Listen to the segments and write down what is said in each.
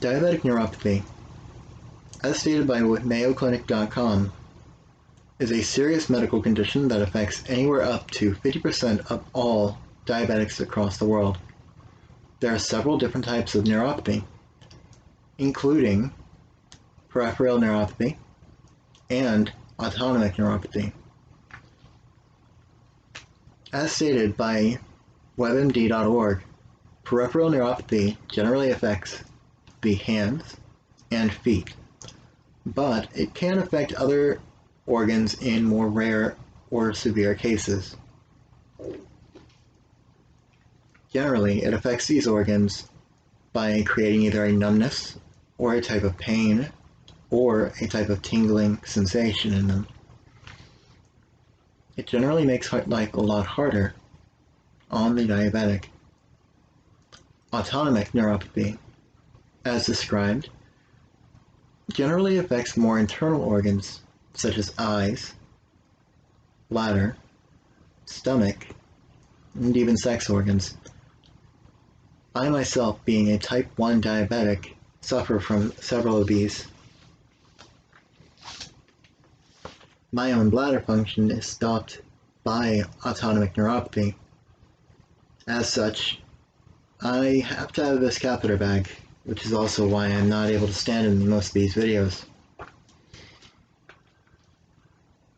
Diabetic neuropathy, as stated by MayoClinic.com, is a serious medical condition that affects anywhere up to 50% of all diabetics across the world. There are several different types of neuropathy, including peripheral neuropathy and autonomic neuropathy. As stated by WebMD.org, peripheral neuropathy generally affects the hands and feet, but it can affect other organs in more rare or severe cases. Generally, it affects these organs by creating either a numbness or a type of pain or a type of tingling sensation in them. It generally makes life a lot harder on the diabetic. Autonomic neuropathy, as described, generally affects more internal organs such as eyes, bladder, stomach, and even sex organs. I myself, being a type 1 diabetic, suffer from several of these. My own bladder function is stopped by autonomic neuropathy. As such, I have to have this catheter bag, which is also why I'm not able to stand in most of these videos.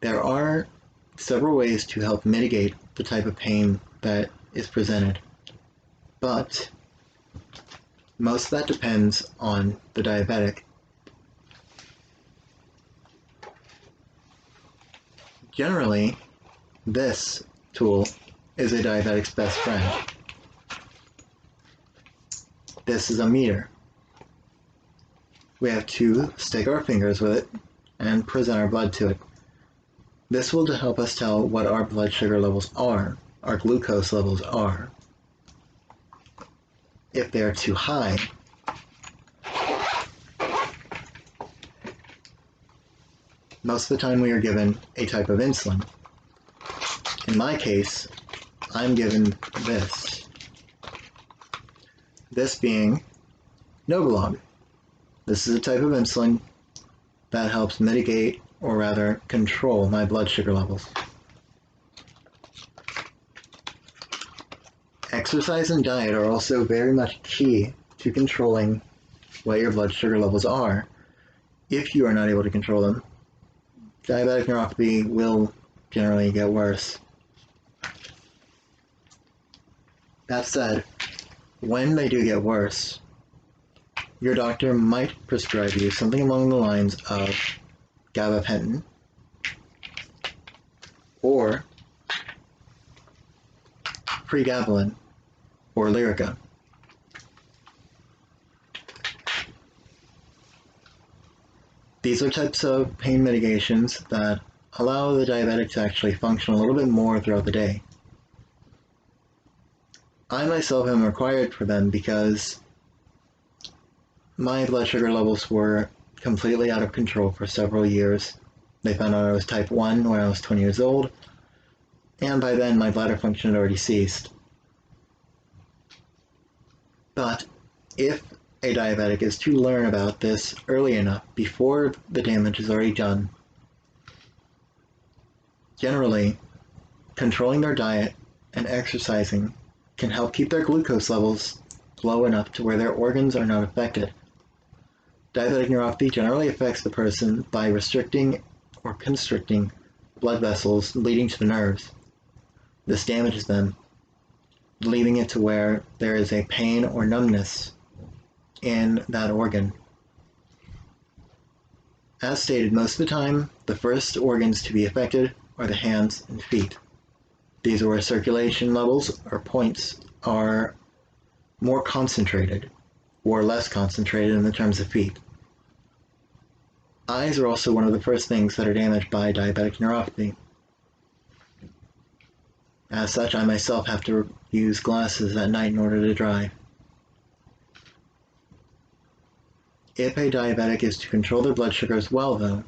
There are several ways to help mitigate the type of pain that is presented, but most of that depends on the diabetic. Generally, this tool is a diabetic's best friend. This is a meter. We have to stick our fingers with it and present our blood to it. This will help us tell what our blood sugar levels are, our glucose levels are. If they are too high, most of the time we are given a type of insulin. In my case, I'm given this. This being Novolog. This is a type of insulin that helps mitigate, or rather control, my blood sugar levels. Exercise and diet are also very much key to controlling what your blood sugar levels are. If you are not able to control them, diabetic neuropathy will generally get worse. That said, when they do get worse, your doctor might prescribe you something along the lines of gabapentin or pregabalin or Lyrica. These are types of pain mitigations that allow the diabetic to actually function a little bit more throughout the day. I myself am required for them because my blood sugar levels were completely out of control for several years. They found out I was type 1 when I was 20 years old, and by then my bladder function had already ceased. But if a diabetic is to learn about this early enough, before the damage is already done, generally, controlling their diet and exercising can help keep their glucose levels low enough to where their organs are not affected. Diabetic neuropathy generally affects the person by restricting or constricting blood vessels leading to the nerves. This damages them, leaving it to where there is a pain or numbness in that organ. As stated, most of the time, the first organs to be affected are the hands and feet. These are where circulation levels or points are more concentrated or less concentrated in the terms of feet. Eyes are also one of the first things that are damaged by diabetic neuropathy. As such, I myself have to use glasses at night in order to drive. If a diabetic is to control their blood sugar as well, though,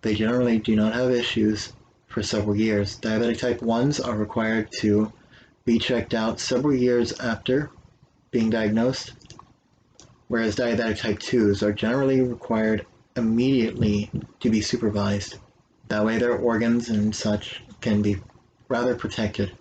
they generally do not have issues for several years. Diabetic type 1s are required to be checked out several years after being diagnosed, whereas diabetic type 2s are generally required immediately to be supervised. That way their organs and such can be rather protected.